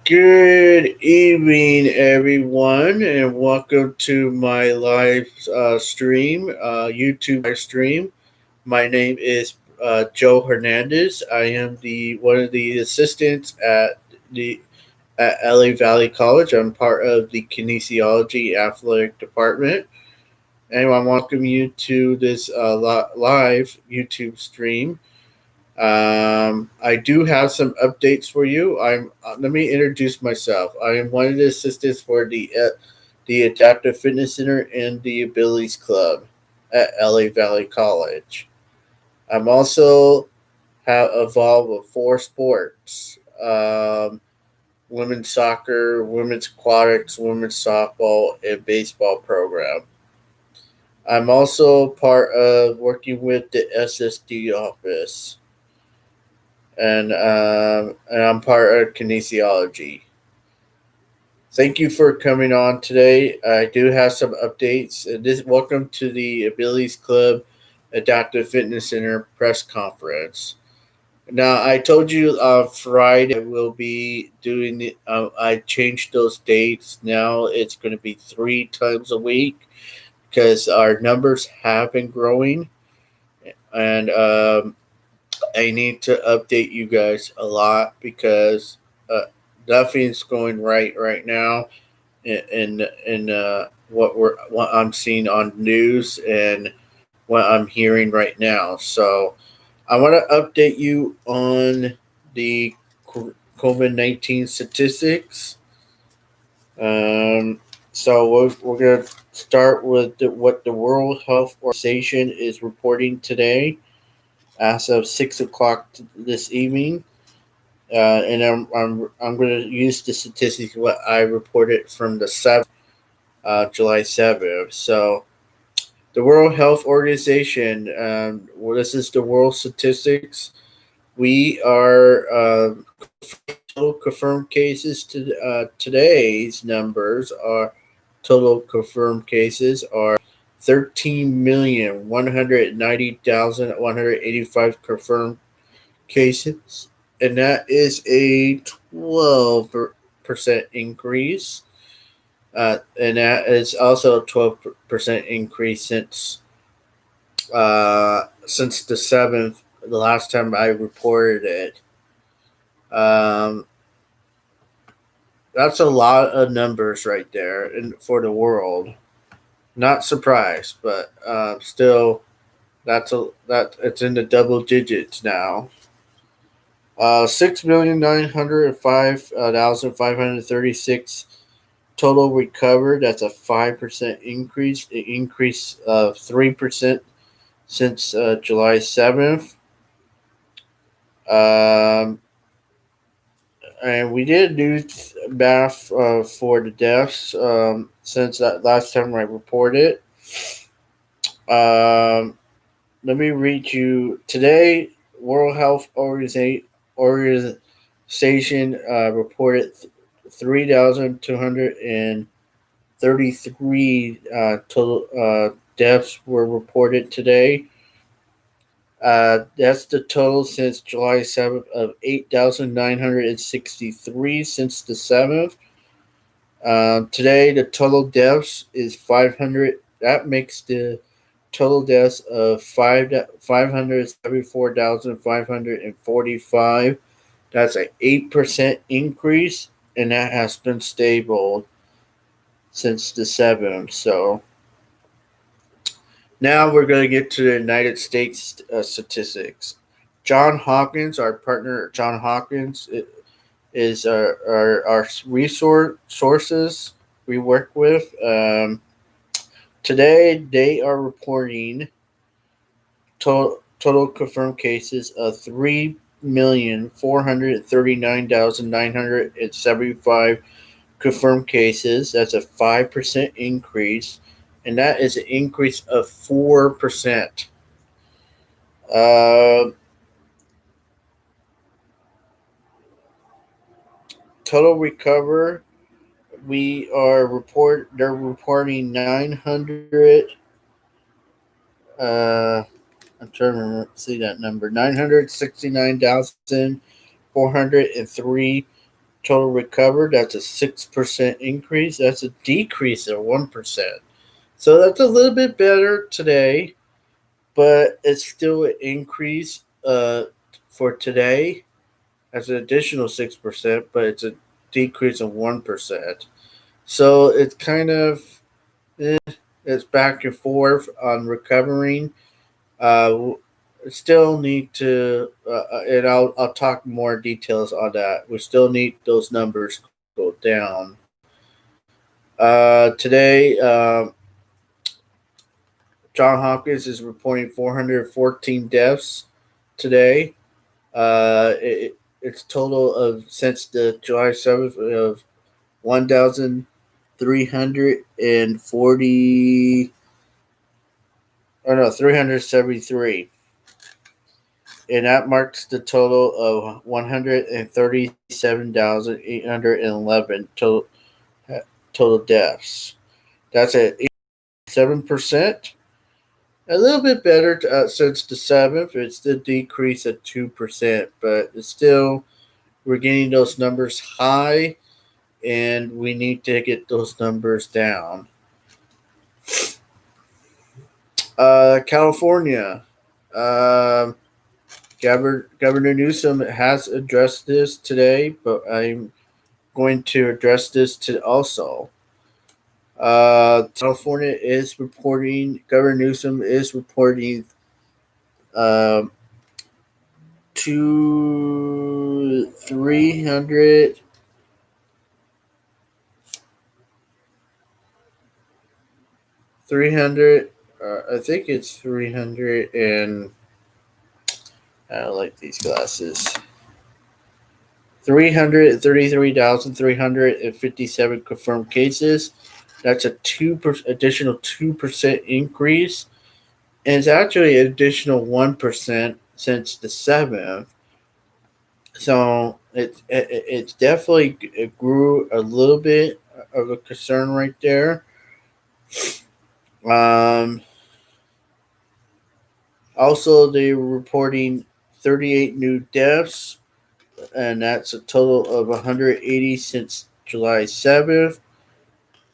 Good evening, everyone, and welcome to my live stream, YouTube live stream. My name is Joe Hernandez. I am the one of the assistants the at LA Valley College. I'm part of the kinesiology athletic department, and I welcome you to this live YouTube stream. I do have some updates for you. Let me introduce myself. I am one of the assistants for the Adaptive Fitness Center and the Abilities Club at LA Valley College. I'm also have involved with four sports: women's soccer, women's aquatics, women's softball, and baseball program. I'm also part of working with the SSD office and I'm part of kinesiology. Thank you for coming on today. I do have some updates. Welcome to the Abilities Club Adaptive Fitness Center press conference. Now, I told you Friday I will be doing it. I changed those dates. Now it's going to be 3 times a week because our numbers have been growing, and I need to update you guys a lot because nothing's going right now in what I'm seeing on news and what I'm hearing right now. So I want to update you on the COVID-19 statistics. Um, we're going to start with what the World Health Organization is reporting today as of 6 o'clock this evening. I'm going to use the statistics what I reported from the July 7th. So the World Health Organization, well, this is the world statistics. We are total confirmed cases to today's numbers are total confirmed cases are 13,190,185 confirmed cases, and that is a 12% increase. And that is also a 12% increase since the 7th, the last time I reported it. Um, that's a lot of numbers right there for the world. Not surprised, but still, that it's in the double digits now. 6,905,536 total recovered. That's a 5% increase. An increase of 3% since July 7th. Um, and we did do math for the deaths since that last time I reported. Um, Let me read you today. World Health Organization reported 3,233 total deaths were reported today. That's the total since July 7th of 8,963 since the 7th. Today, the total deaths is 500. That makes the total deaths of 574,545. That's an 8% increase, and that has been stable since the 7th. So now we're going to get to the United States statistics. John Hopkins, our partner, John Hopkins, is our resource sources we work with. Today, they are reporting total confirmed cases of 3,439,975 confirmed cases. That's a 5% increase, and that is an increase of 4%. Uh, Total recover, they're reporting 900. Uh, I'm trying to see that number, 969,403 total recovered, that's a 6% increase. That's a decrease of 1%. So that's a little bit better today, but it's still an increase for today. That's an additional 6%, but it's a decrease of 1%. So it's kind of eh, it's back and forth on recovering. Uh, Still need to, and I'll talk more details on that. We still need those numbers go down. Today, John Hopkins is reporting 414 deaths today. It's total of since the July 7th of 1,340. Oh no, 373, and that marks the total of 137,811 total deaths. That's at 7%. A little bit better since the 7th. It's the decrease of 2%, but it's still, we're getting those numbers high, and we need to get those numbers down. California. Um, Governor Newsom has addressed this today, but I'm going to address this to also. California is reporting, Governor Newsom is reporting um, to 300. 300, I think it's 300 and I like these glasses. 333,357 confirmed cases. That's a additional 2% increase, and it's actually an additional 1% since the 7th. So it's definitely, it grew a little bit of a concern right there. Um, Also, they were reporting 38 new deaths, and that's a total of 180 since July 7th.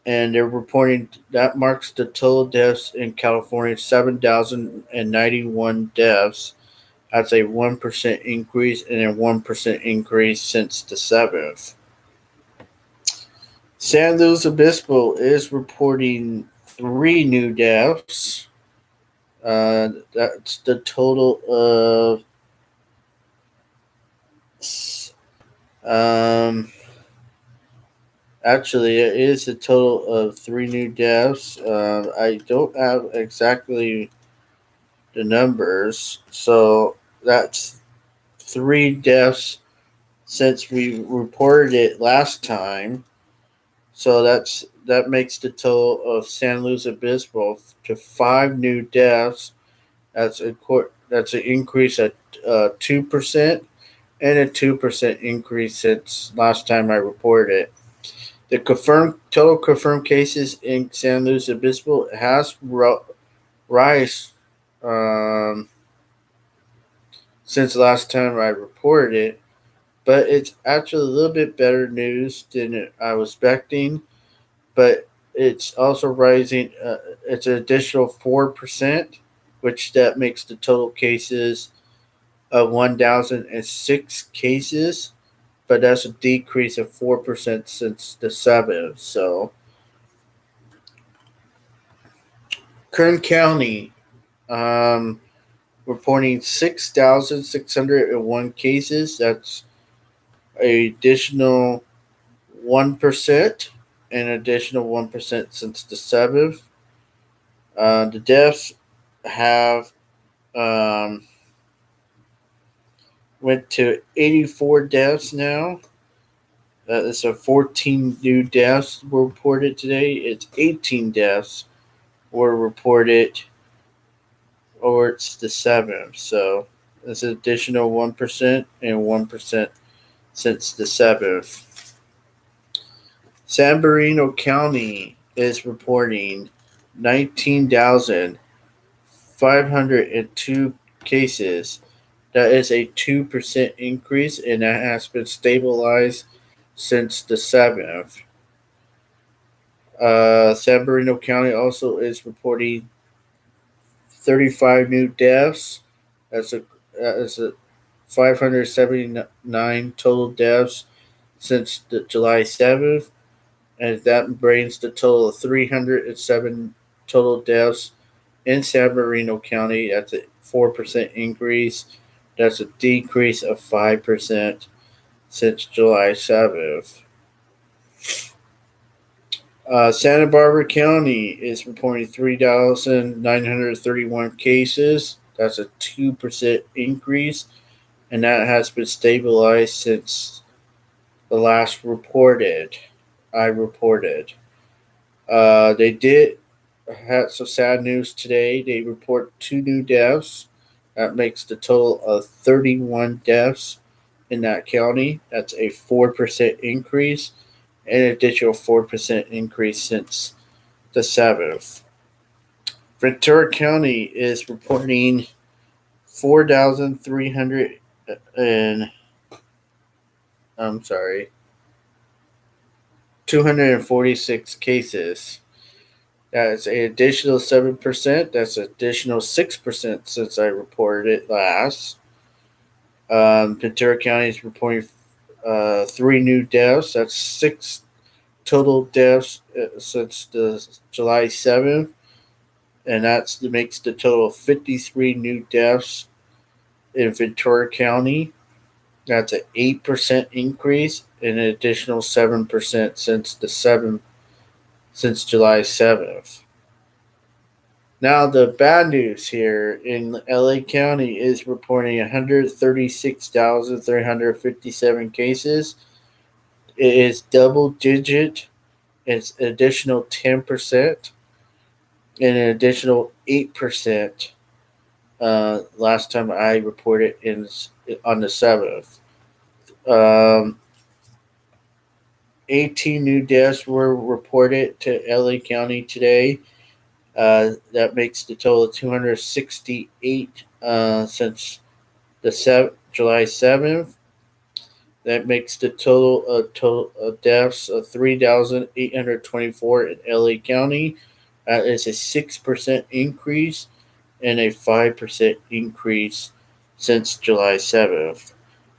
And they're reporting that marks the total deaths in California, 7,091 deaths. That's a 1% increase and a 1% increase since the 7th. San Luis Obispo is reporting 3 new deaths. That's the total of um, actually, it is a total of 3 new deaths. I don't have exactly the numbers, so that's 3 deaths since we reported it last time. So that makes the total of San Luis Obispo to 5 new deaths. That's an increase at 2% and a 2% increase since last time I reported it. The total confirmed cases in San Luis Obispo has rise since last time I reported it, but it's actually a little bit better news than I was expecting. But it's also rising. It's an additional 4%, which that makes the total cases of 1,006 cases. But that's a decrease of 4% since the 7th. So Kern County reporting 6,601 cases. That's an additional 1%, an additional 1% since the 7th. The deaths have went to 84 deaths now. That's a 14 new deaths were reported today. It's 18 deaths were reported or it's the 7th. So that's an additional 1% and 1% since the 7th. San Bernardino County is reporting 19,502 cases. That is a 2% increase, and that has been stabilized since the 7th. San Bernardino County also is reporting 35 new deaths. That's a 579 total deaths since the July 7th, and that brings the total of 307 total deaths in San Bernardino County. That's a 4% increase. That's a decrease of 5% since July 7th. Santa Barbara County is reporting 3,931 cases. That's a 2% increase, and that has been stabilized since the last reported. I reported. They did have some sad news today. They report 2 new deaths. That makes the total of 31 deaths in that county. That's a 4% increase, an additional 4% increase since the 7th. Ventura County is reporting 4,300 and I'm sorry, 246 cases. That's an additional 7%. That's an additional 6% since I reported it last. Ventura County is reporting 3 new deaths. That's 6 total deaths since the July 7th, and that makes the total of 53 new deaths in Ventura County. That's an 8% increase and an additional 7% since July 7th. Now the bad news here in LA County is reporting 136,357 cases. It is double digit. It's an additional 10% and an additional 8% last time I reported on the 7th. Um, 18 new deaths were reported to LA County today. That makes the total of 268 since the July 7th. That makes the total of deaths of 3,824 in LA County. That is a 6% increase and a 5% increase since July 7th.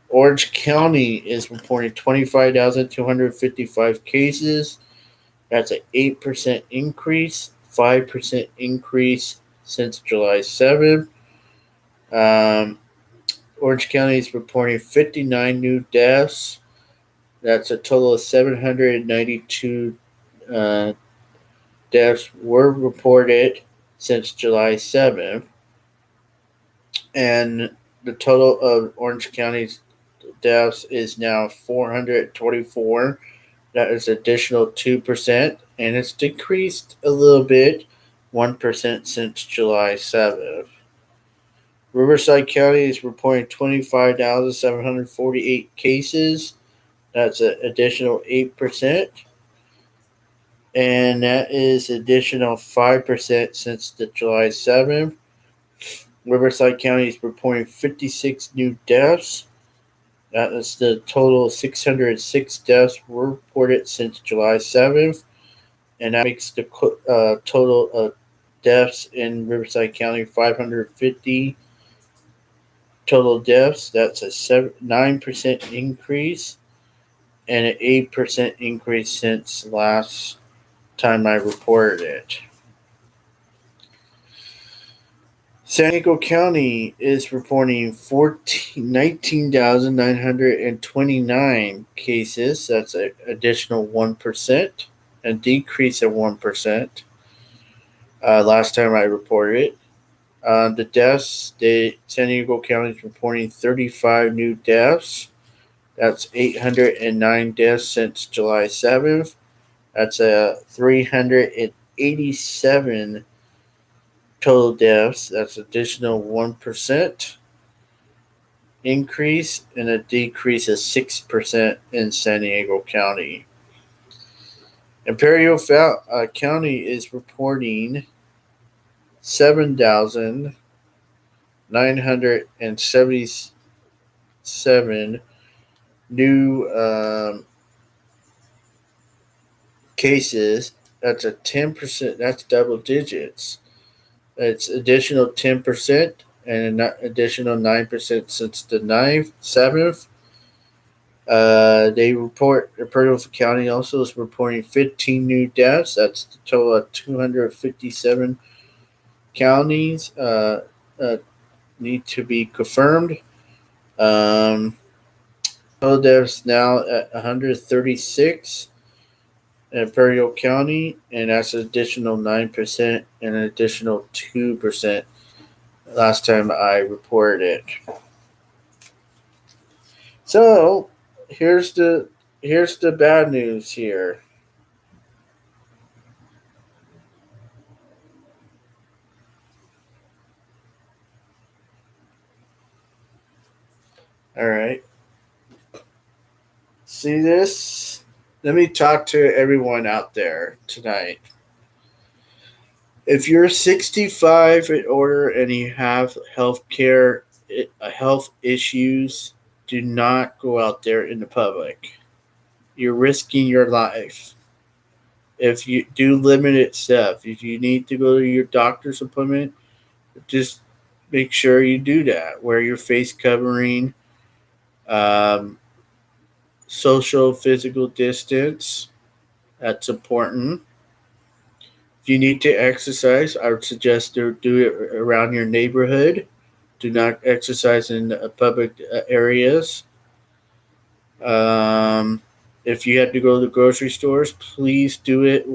Orange County is reporting 25,255 cases. That's an 8% increase, 5% increase since July 7th. Um, Orange County is reporting 59 new deaths. That's a total of 792 uh, deaths were reported since July 7th. And the total of Orange County's deaths is now 424. That is additional 2%, and it's decreased a little bit, 1% since July 7th. Riverside County is reporting 25,748 cases. That's an additional 8%, and that is additional 5% since the July 7th. Riverside County is reporting 56 new deaths. That is the total 606 deaths were reported since July 7th, and that makes the total of deaths in Riverside County 550 total deaths. That's a 9% increase and an 8% increase since last time I reported it. San Diego County is reporting 19,929 cases. That's an additional 1%, a decrease of 1%. Last time I reported it. The deaths, San Diego County is reporting 35 new deaths. That's 809 deaths since July 7th. That's a 387 total deaths. That's additional 1% increase and a decrease of 6% in San Diego County. Imperial County is reporting 7,977 new cases, that's a 10%. That's double digits. It's additional 10% and an additional 9% since the 9th, 7th. They report Purdue County also is reporting 15 new deaths. That's a total of 257 counties need to be confirmed. Um, total deaths now at 136 in Purdue County, and that's an additional 9% and an additional 2% last time I reported it. So here's the bad news here. All right. See this? Let me talk to everyone out there tonight. If you're 65 and older and you have health issues, do not go out there in the public. You're risking your life. If you do limited stuff, if you need to go to your doctor's appointment, just make sure you do that. Wear your face covering, um, social physical distance. That's important. If you need to exercise, I would suggest to do it around your neighborhood. Do not exercise in public areas. If you have to go to the grocery stores, please do it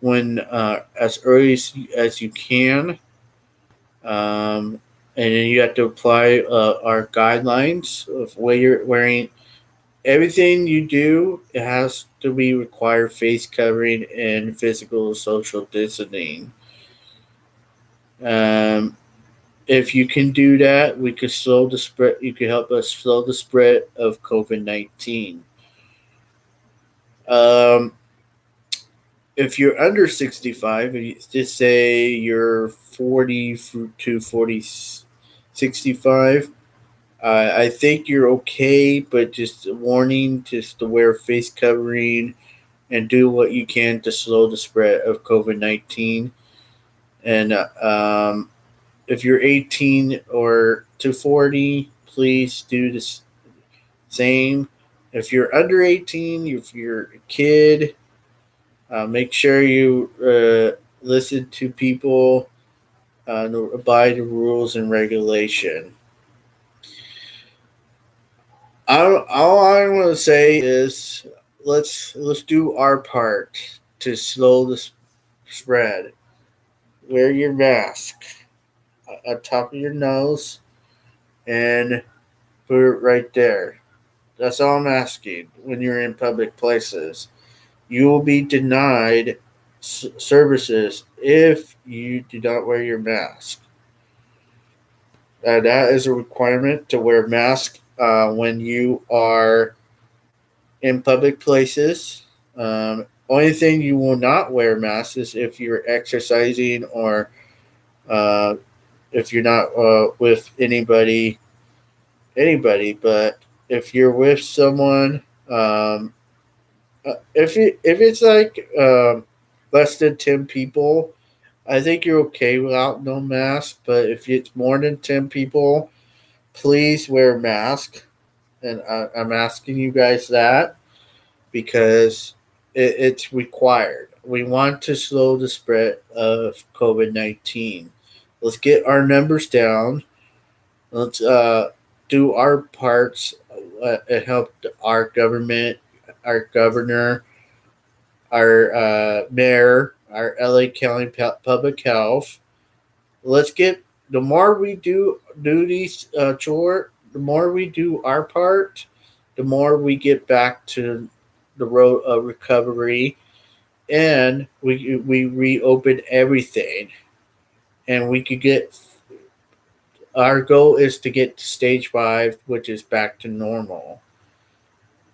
when as early as you can. And then you have to apply our guidelines of where you're wearing. Everything you do, it has to be required face covering and physical social distancing. Um, if you can do that, we could slow the spread. You could help us slow the spread of COVID-19. Um, if you're under 65, just say you're 40 to 40, 65. I think you're okay, but just a warning, just to wear face covering and do what you can to slow the spread of COVID-19. And if you're 18 or to 40, please do the same. If you're under 18, if you're a kid, make sure you listen to people, abide the rules and regulation. All I want to say is let's do our part to slow the spread. Wear your mask on top of your nose and put it right there. That's all I'm asking when you're in public places. You will be denied services if you do not wear your mask. That is a requirement to wear a mask when you are in public places. Only thing you will not wear masks is if you're exercising or uh, if you're not with anybody. But if you're with someone, if it's like less than 10 people, I think you're okay without no mask. But if it's more than 10 people, please wear a mask. And I'm asking you guys that because it's required. We want to slow the spread of COVID-19. Let's get our numbers down. Let's do our parts and help our government, our governor, our mayor, our LA County Public Health. Let's get the more we do these chore, the more we do our part, the more we get back to the road of recovery, and we reopen everything, and we could get. Our goal is to get to stage 5, which is back to normal.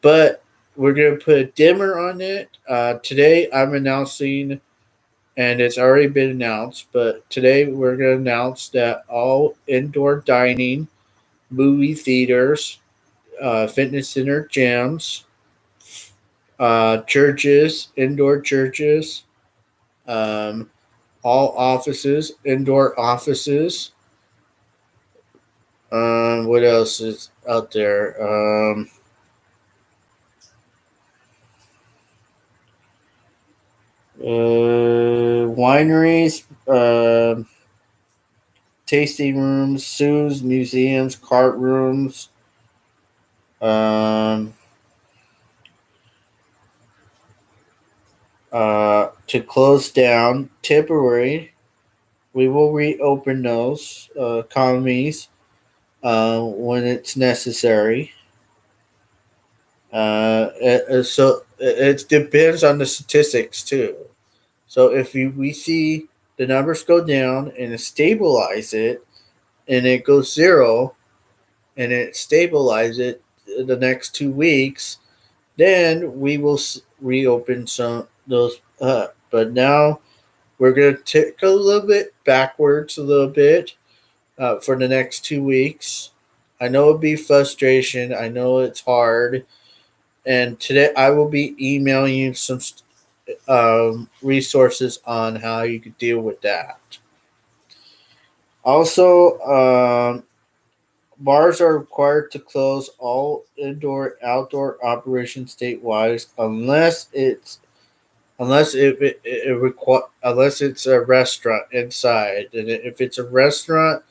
But we're gonna put a dimmer on it. Today, I'm announcing, and it's already been announced. But today, we're gonna announce that all indoor dining, movie theaters, fitness center gyms, Churches, indoor churches, um, all offices, indoor offices. What else is out there? Wineries, tasting rooms, zoos, museums, cart rooms. Um, to close down temporary, we will reopen those economies when it's necessary. It depends on the statistics too. So if we see the numbers go down and it stabilize it, and it goes zero, and it stabilize it the next 2 weeks, then we will reopen some those. But now we're gonna take a little bit backwards, a little bit for the next 2 weeks. I know it'll be frustration. I know it's hard. And today I will be emailing you some resources on how you could deal with that. Also, bars are required to close all indoor outdoor operations statewide unless it's a restaurant inside. And if it's a restaurant,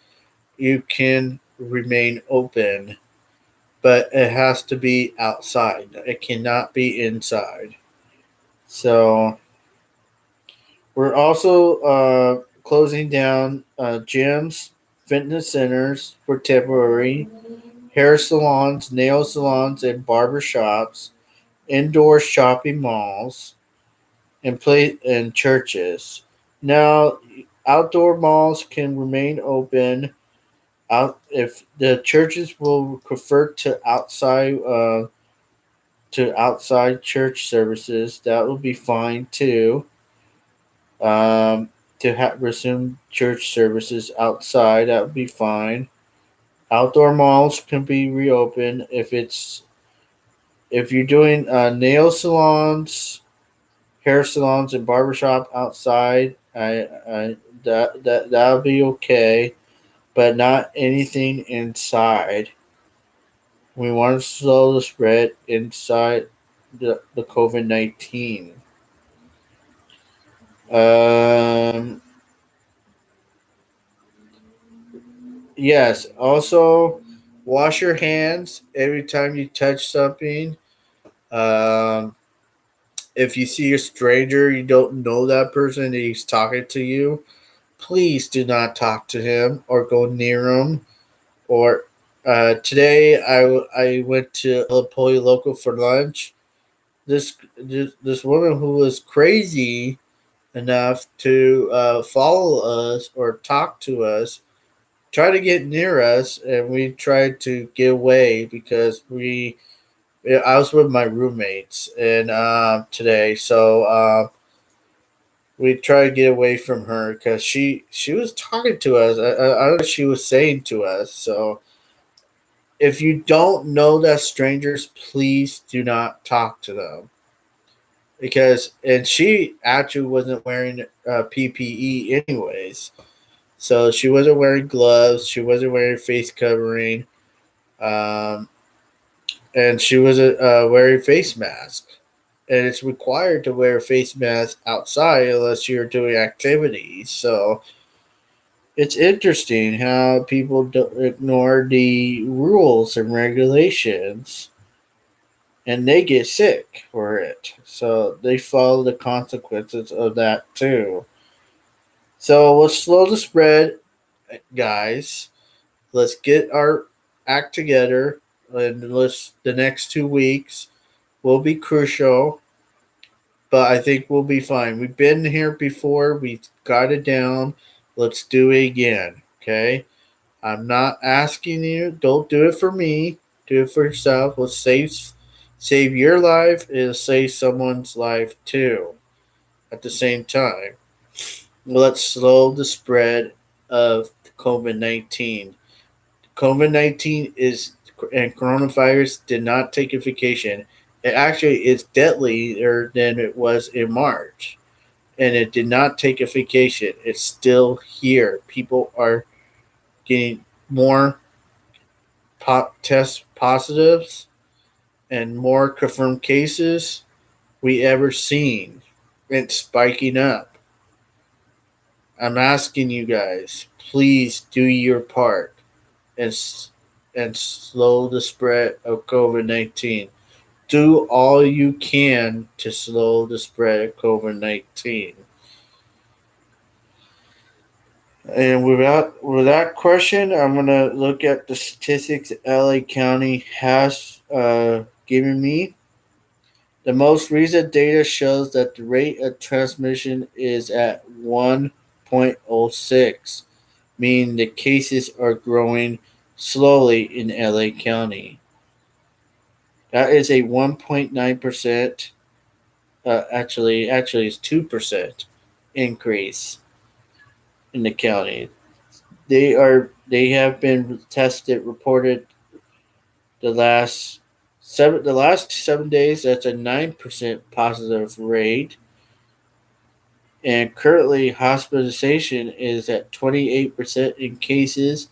you can remain open, but it has to be outside. It cannot be inside. So we're also closing down gyms, fitness centers for temporary, hair salons, nail salons, and barber shops, indoor shopping malls, and churches. Now, outdoor malls can remain open. Out if the churches will convert to outside church services, that will be fine too. To resume church services outside, that would be fine. Outdoor malls can be reopened if you're doing nail salons, hair salons, and barbershop outside. That'll be okay, but not anything inside. We want to slow the spread inside the COVID-19. Um, yes. Also, wash your hands every time you touch something. Um, if you see a stranger, you don't know that person, and he's talking to you, please do not talk to him or go near him. Or today, I went to El Pollo Loco for lunch. This woman who was crazy enough to follow us or talk to us, try to get near us, and we tried to get away because I was with my roommates and today, so we tried to get away from her because she was talking to us. I don't know what she was saying to us. So if you don't know that strangers, please do not talk to them because and she actually wasn't wearing PPE anyways. So she wasn't wearing gloves. She wasn't wearing face covering. Um, and she was wearing face mask. And it's required to wear a face mask outside unless you're doing activities. So it's interesting how people ignore the rules and regulations, and they get sick for it. So they follow the consequences of that too. So we'll slow the spread, guys. Let's get our act together, and the next 2 weeks will be crucial, but I think we'll be fine. We've been here before. We got it down. Let's do it again. Okay. I'm not asking you. Don't do it for me. Do it for yourself. Let's save your life and save someone's life too at the same time. Let's slow the spread of COVID-19. COVID-19 is and coronavirus did not take a vacation. It actually is deadlier than it was in March. And it did not take a vacation. It's still here. People are getting more test positives and more confirmed cases we ever seen. It's spiking up. I'm asking you guys, please do your part and and slow the spread of COVID-19. Do all you can to slow the spread of COVID-19. And with that question, I'm gonna look at the statistics LA County has given me. The most recent data shows that the rate of transmission is at 1.06, meaning the cases are growing slowly in LA County. That is a 1.9%. Actually, it's 2% increase in the county. They have been tested reported the last 7 days. That's a 9% positive rate, and currently hospitalization is at 28% in cases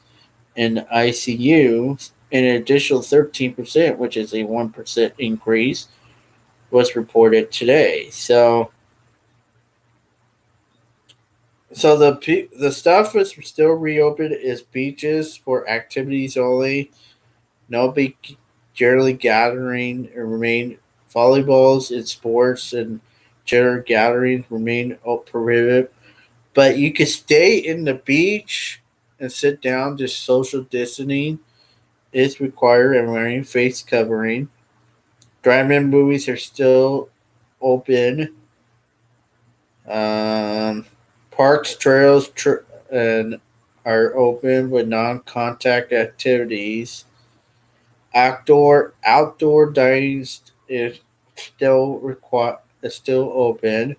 in ICU. And an additional 13%, which is a 1% increase, was reported today. So the stuff is still reopened is beaches for activities only. No big generally gathering remain. Volleyballs and sports and general gatherings remain prohibited. But you can stay in the beach and sit down. Just social distancing is required and wearing face covering. Drive-in movies are still open. Um, parks, trails, and are open with non-contact activities. Outdoor dining is still open.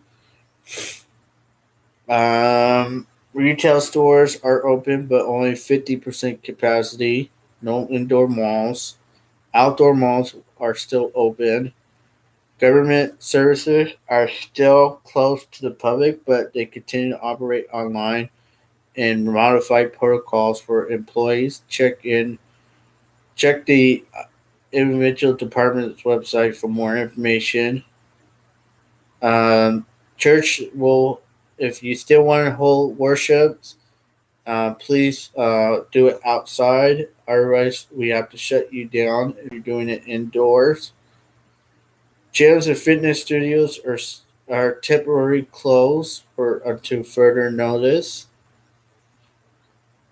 Retail stores are open, but only 50% capacity. No indoor malls. Outdoor malls are still open. Government services are still closed to the public, but they continue to operate online and modify protocols for employees. Check the individual department's website for more information. Church will, if you still want to hold worships, please do it outside. Otherwise, we have to shut you down if you're doing it indoors. Gyms and fitness studios are temporarily closed for until further notice.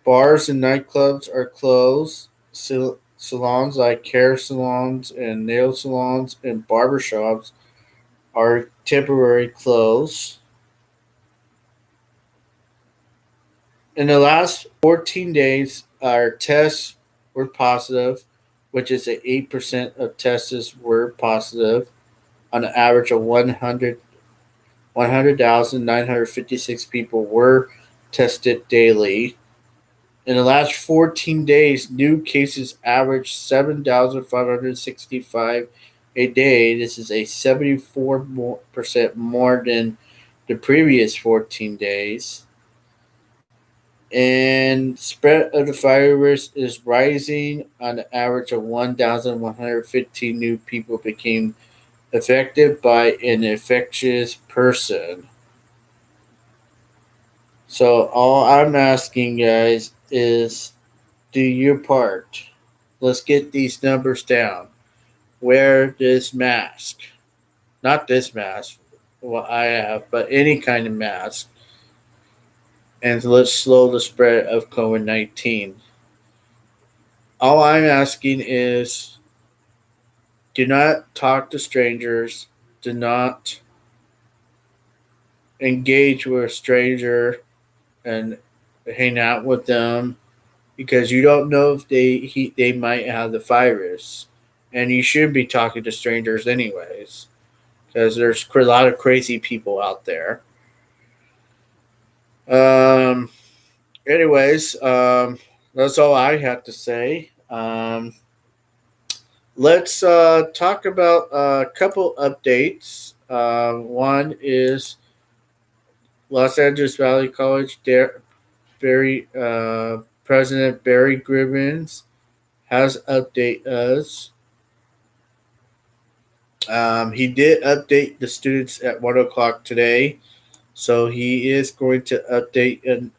Bars and nightclubs are closed. Salons like hair salons and nail salons and barbershops are temporarily closed. In the last 14 days, our tests were positive, which is at 8% of tests were positive on an average of 100,956 people were tested daily. In the last 14 days, new cases averaged 7,565 a day. This is a 74% more than the previous 14 days. And spread of the virus is rising on an average of 1,115 new people became affected by an infectious person. So all I'm asking guys is do your part. Let's get these numbers down. Wear this mask. Not this mask, what I have, but any kind of mask. And let's slow the spread of COVID 19. All I'm asking is do not talk to strangers. Do not engage with a stranger and hang out with them because you don't know if they might have the virus, and you shouldn't be talking to strangers anyways because there's a lot of crazy people out there. Um. Anyways, that's all I have to say. let's talk about a couple updates. One is Los Angeles Valley College. President Barry Gribbons has updated us. He did update the students at 1 o'clock today, so he is going to update and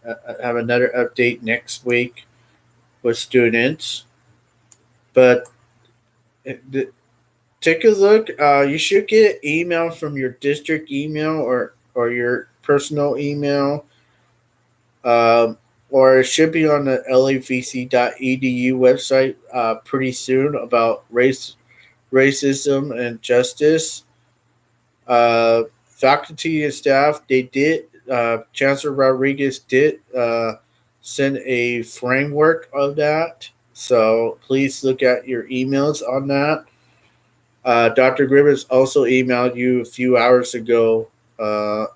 have another update next week with students. But take a look. You should get an email from your district email or your personal email, or it should be on the lavc.edu website pretty soon about racism, and justice. Faculty and staff, they did. Chancellor Rodriguez did send a framework of that, so please look at your emails on that. Dr. Gribbons also emailed you a few hours ago uh,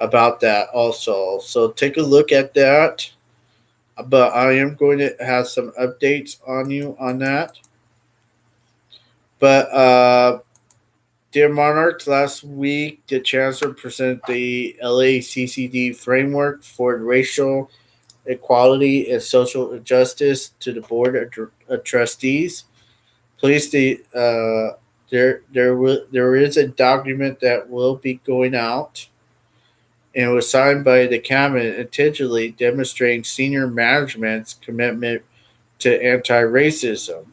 about that also. So take a look at that. But I am going to have some updates on you on that. But dear Monarchs, last week the Chancellor presented the LACCD framework for racial equality and social justice to the Board of Trustees. Please, there is a document that will be going out, and it was signed by the cabinet, intentionally demonstrating senior management's commitment to anti-racism.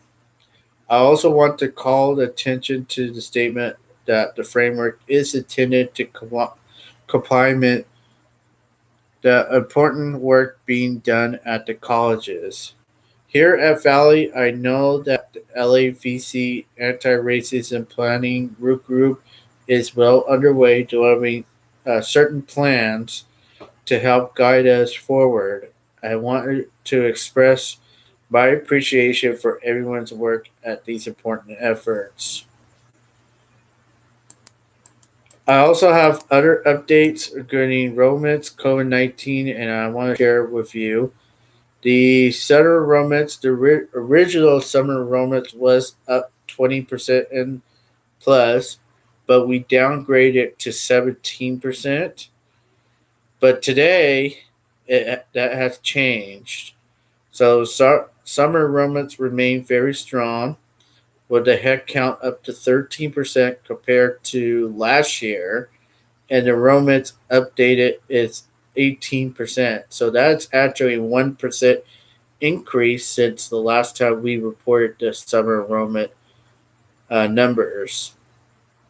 I also want to call attention to the statement that the framework is intended to complement the important work being done at the colleges. Here at Valley, I know that the LAVC Anti-Racism Planning Group is well underway, developing certain plans to help guide us forward. I want to express my appreciation for everyone's work at these important efforts. I also have other updates regarding enrollments, COVID 19, and I want to share with you. The summer enrollments, the original summer enrollments was up 20% and plus, but we downgraded to 17%. But today, that has changed. So summer enrollments remain very strong, with the head count up to 13% compared to last year, and the enrollments updated is 18%. So that's actually 1% increase since the last time we reported the summer enrollment numbers.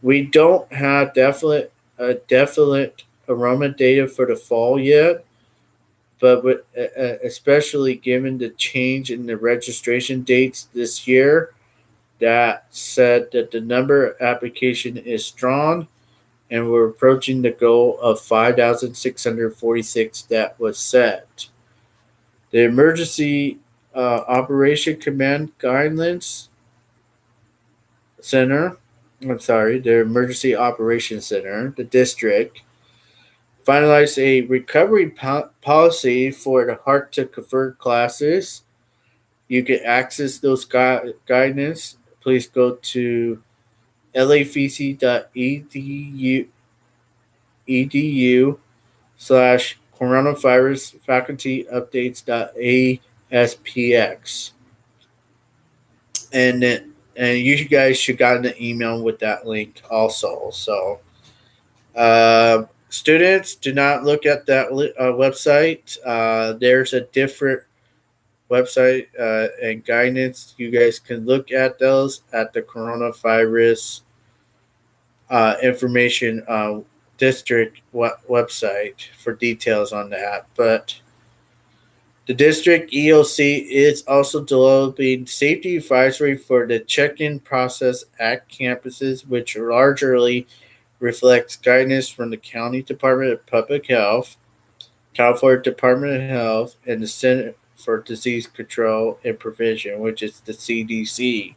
We don't have definite enrollment data for the fall yet, but especially given the change in the registration dates this year, that said that the number of application is strong, and we're approaching the goal of 5,646 that was set. The Emergency Operation Command Guidelines Center, the Emergency Operations Center, the district, finalized a recovery policy for the hard to convert classes. You can access those guidance. Please go to lavc.edu /coronavirus faculty updates.aspx. And you guys should gotten an email with that link also. So students, do not look at that website. There's a different website and guidance. You guys can look at those at the coronavirus information district website for details on that. But the district EOC is also developing safety advisory for the check-in process at campuses, which largely reflects guidance from the County Department of Public Health, California Department of Health, and the Center for Disease Control and Prevention, which is the CDC.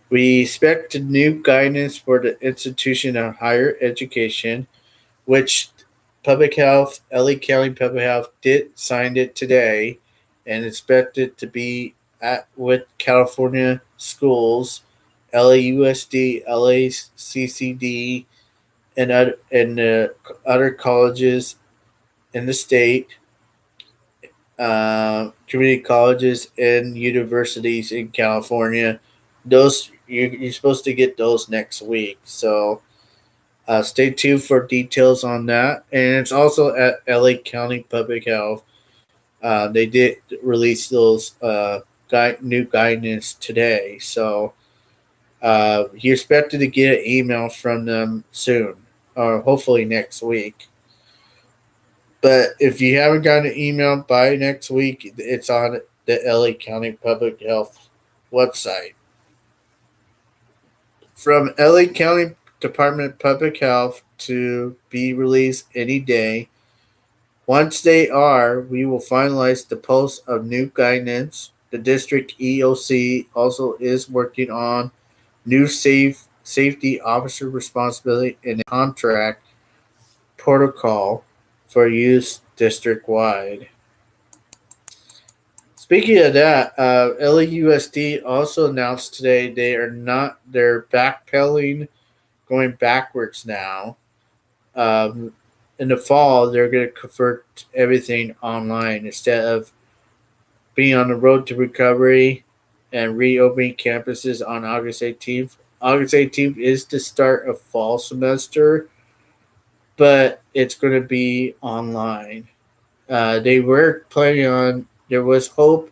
We expect the new guidance for the institution of higher education, which Public Health, LA County Public Health did sign it today, and expect it to be with California schools, LAUSD, LACCD, and other colleges in the state, community colleges and universities in California. Those you're supposed to get those next week. So stay tuned for details on that. And it's also at LA County Public Health. They did release those new guidance today. So you're expected to get an email from them soon, or hopefully next week. But if you haven't gotten an email by next week, it's on the LA County Public Health website. From LA County Department of Public Health to be released any day. Once they are, we will finalize the post of new guidance. The district EOC also is working on new safety officer responsibility and a contract protocol for use district wide. Speaking of that, LAUSD also announced today they're backpedaling, going backwards now. In the fall, they're going to convert everything online instead of being on the road to recovery and reopening campuses on August 18th. August 18th is the start of fall semester, but it's going to be online. They were planning on, there was hope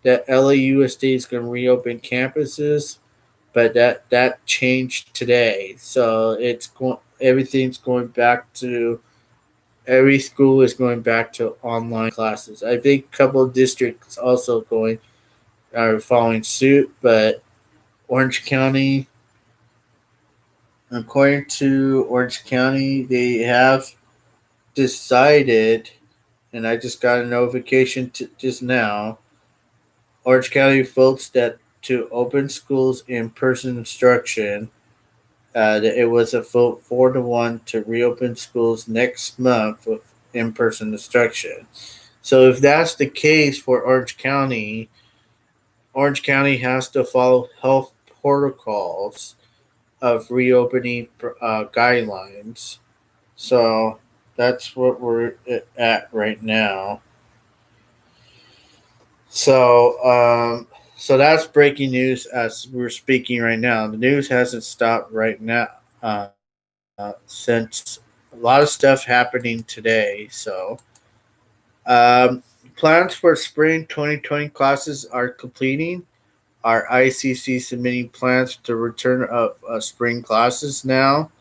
that LAUSD is going to reopen campuses, but that changed today. So everything's going back to every school is going back to online classes. I think a couple of districts also are following suit, but Orange County, according to Orange County, they have decided, and I just got a notification just now. Orange County votes that to open schools in person instruction. That it was a vote 4-1 to reopen schools next month with in person instruction. So if that's the case for Orange County has to follow health protocols of reopening guidelines. So that's what we're at right now. So that's breaking news as we're speaking right now. The news hasn't stopped right now since a lot of stuff happening today. So um, plans for spring 2020 classes are completing. Our ICC submitting plans to return of spring classes now.